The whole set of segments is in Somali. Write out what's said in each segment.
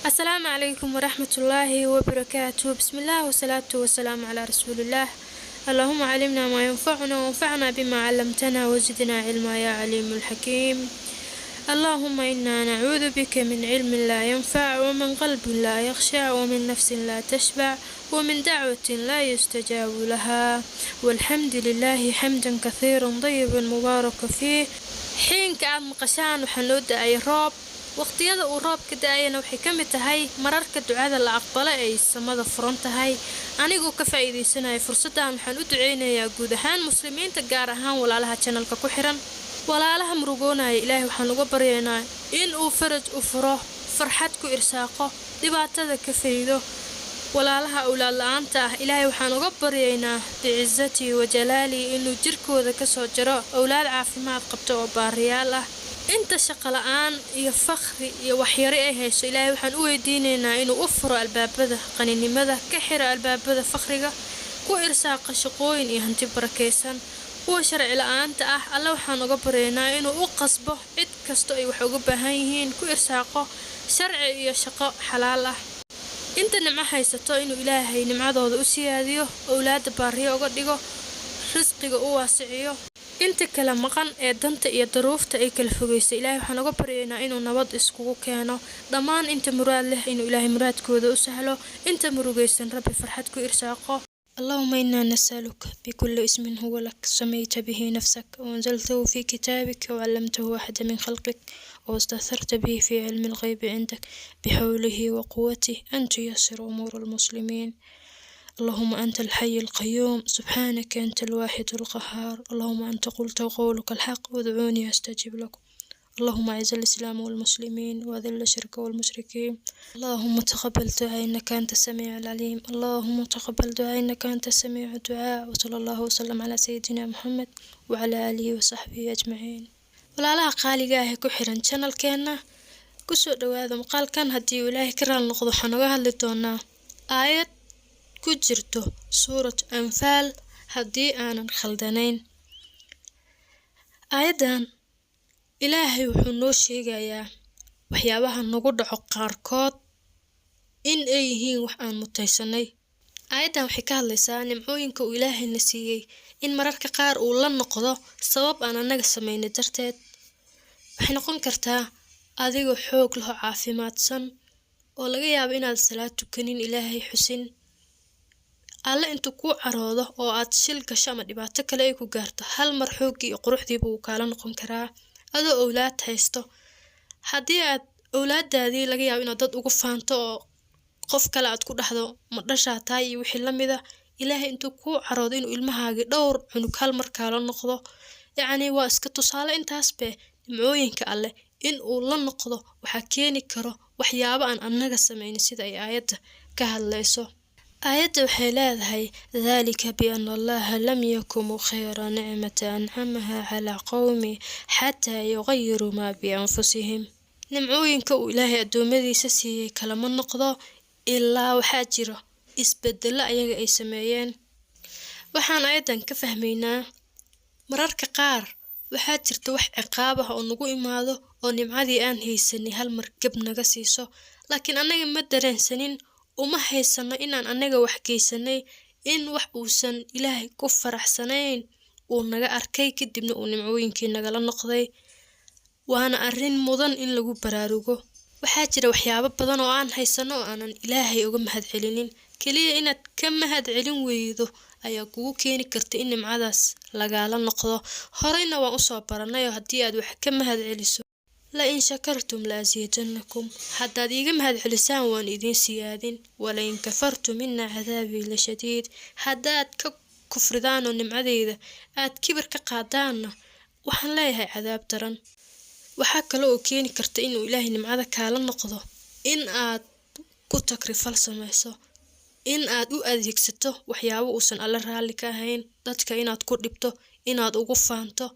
السلام عليكم ورحمة الله وبركاته. بسم الله والصلاة والسلام على رسول الله. اللهم علمنا ما ينفعنا وانفعنا بما علمتنا وزدنا علما يا عليم الحكيم. اللهم إنا نعوذ بك من علم لا ينفع ومن قلب لا يخشع ومن نفس لا تشبع ومن دعوة لا يستجاب لها، والحمد لله حمدا كثيرا طيبا مبارك فيه. حين كعد مقشان وحنود أي راب waqtiyada uu roobka da'ayna waxay ka mid tahay mararka ducada la aqbalo ay samada furan tahay. Anigoo ka faa'iideysanaya fursaddan waxaan u duceynayaa guud ahaan muslimiinta, gaar ahaan walaalaha channelka ku xiran. Walaalaha murugoonaya Ilaahay waxaan uga baryaynaa in uu faraj u furo, farxad ku irsaaqo, dhibaatada ka faydo. walaalaha awlaad la'aanta ah Ilaahay waxaan uga baryaynaa bi'izzati wa jalaali inuu jirkooda ka soo jaro awlaad caafimaad qabta oo baariyaal ah. inta shaqo la'aan iyo fakhri iyo waxyari ay hayso Ilaahay waxaan u weydiinaynaa inuu u furo albaabada qaninimada, ka xiro albaabada fakhriga, ku irsaaqa shaqooyin iyo hanti barakeysan. kuwa sharci la'aanta ah Alla waxaan uga baryaynaa inuu u qasbo cid kasto ay wax uga baahan yihiin ku irsaaqo sharci iyo shaqo xalaal ah. inta nimco haysato inuu Ilaahay nimcadooda u siyaadiyo, awlaad baariyo uga dhigo, risqiga u waasiciyo. inta kala maqan ee danta iyo daruufta ay kala fogeysay Ilaahay waxaan uga baryaynaa inuu nabad iskugu keeno. dhammaan inta muraad leh inuu Ilaahay muraadkooda u sahlo, inta murugaysan Rabbi farxad ku irsaaqo. اللهم إنا نسألك بكل اسم هو لك سميت به نفسك وأنزلته في كتابك وعلمته أحد من خلقك واستأثرت به في علم الغيب عندك بحوله وقوته أن تيسر أمور المسلمين. اللهم أنت الحي القيوم، سبحانك أنت الواحد القهار. اللهم أنت قلت وقولك الحق وادعوني أستجب لكم. اللهم أعز الإسلام والمسلمين وأذل الشرك والمشركين. اللهم تقبل دعاء إنك أنت السميع العليم. اللهم تقبل دعاء إنك أنت السميع الدعاء. وصلى الله وسلم على سيدنا محمد وعلى آله وصحبه أجمعين. walaalaha qaaliga ah ee ku xiran channelkeena ku soo dhawaada muuqaalkan. haddii Ilaahay ka raali noqdo waxaan uga hadli doonaa aayad ku jirto suurat anfaal haddii aanan khaldanayn. aayadan Ilaahay wuxuu noo sheegayaa waxyaabaha nagu dhaco qaarkood in ay yihiin wax aan mutaysanay. aayadan waxay ka hadlaysaa nimcooyinka uu Ilaahay na siiyey in mararka qaar uu la noqdo sabab aan anaga sameynay darteed. waxay noqon kartaa adigoo xoog leh oo caafimaadsan oo laga yaabo inaad salaad tukanin, Ilaahay xusin, Alle intuu ku caroodo oo aad shil gasho ama dhibaato kale ay ku gaarto, hal mar xooggii iyo quruxdiiba uu kaala noqon karaa. adoo awlaad haysto, haddii aad awlaadaadii laga yaabo inaad dad ugu faanto oo qof kale aad ku dhaxdo ma dhashaa tahay iyo wixii la mida, Ilaahay intuu ku caroodo inuu ilmahaagii dhowr cunug hal mar kaala noqdo. yacni waa iska tusaale intaasbe nimcooyinka Alle in uu la noqdo waxaa keeni karo waxyaabo aan annaga samaynin sida ay aayadda ka hadlayso. aayadda waxay leedahay dhalika biana allaha lam yakum khayra nicmata ancamaha calaa qowmi xataa yuqayiruu maa bianfusihim. nimcooyinka uu Ilaahay addoommadiisa siiyey kalama noqdo ilaa waxaa jiro isbedelo ayaga ay sameeyeen. waxaan aayaddan ka fahmaynaa mararka qaar waxaa jirta wax ciqaab ah oo nagu imaado oo nimcadii aan haysanay hal mar gab naga siiso, laakiin annaga ma dareensanin, uma haysano inaan annaga wax geysanay, in wax uusan Ilaahay ku faraxsanayn uu naga arkay kadibna uu nimcooyinkii nagala noqday. waana arrin mudan in lagu baraarugo. waxaa jira waxyaabo badan oo aan haysano oo aanan Ilaahay uga mahadcelinin. keliya inaad ka mahadcelin weydo ayaa kugu keeni karta in nimcadaas lagala noqdo. horeyna waan usoo baranay oo haddii aad wax ka mahadceliso la in shakartum la aziidannakum, haddaad iiga mahadcelisaan waan idin siyaadin, wala in kafartum inna cadaabii la shadiid, haddaad ka kufridaan oo nimcadeyda aad kibir ka qaadaanna waxaan leeyahay cadaab daran. waxaa kale oo keeni karta inuu Ilaahay nimcada kaala noqdo in aad ku takrifal samayso, in aad u adeegsato waxyaabo uusan Alle raalli ka ahayn, dadka inaad ku dhibto, inaad ugu faanto,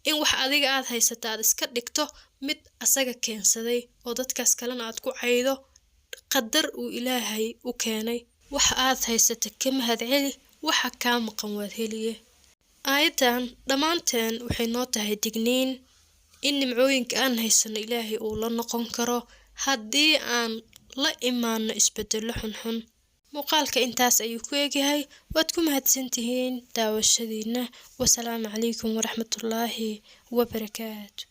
in wax adiga aad haysato aad iska dhigto mid asaga keensaday oo dadkaas kalena aad ku caydo qadar uu Ilaahay u keenay. waxa aad haysato ka mahadceli, waxa kaa maqan waad heliye. aayadan dhammaanteen waxay noo tahay digniin in nimcooyinka aan haysano Ilaahay uu la noqon karo haddii aan la imaano isbedelo xunxun. Muuqaalka intaas ayuu ku egyahay. Waad ku mahadsantihiin daawashadiina. Wassalaamu calaykum waraxmatullaahi wabarakaatu.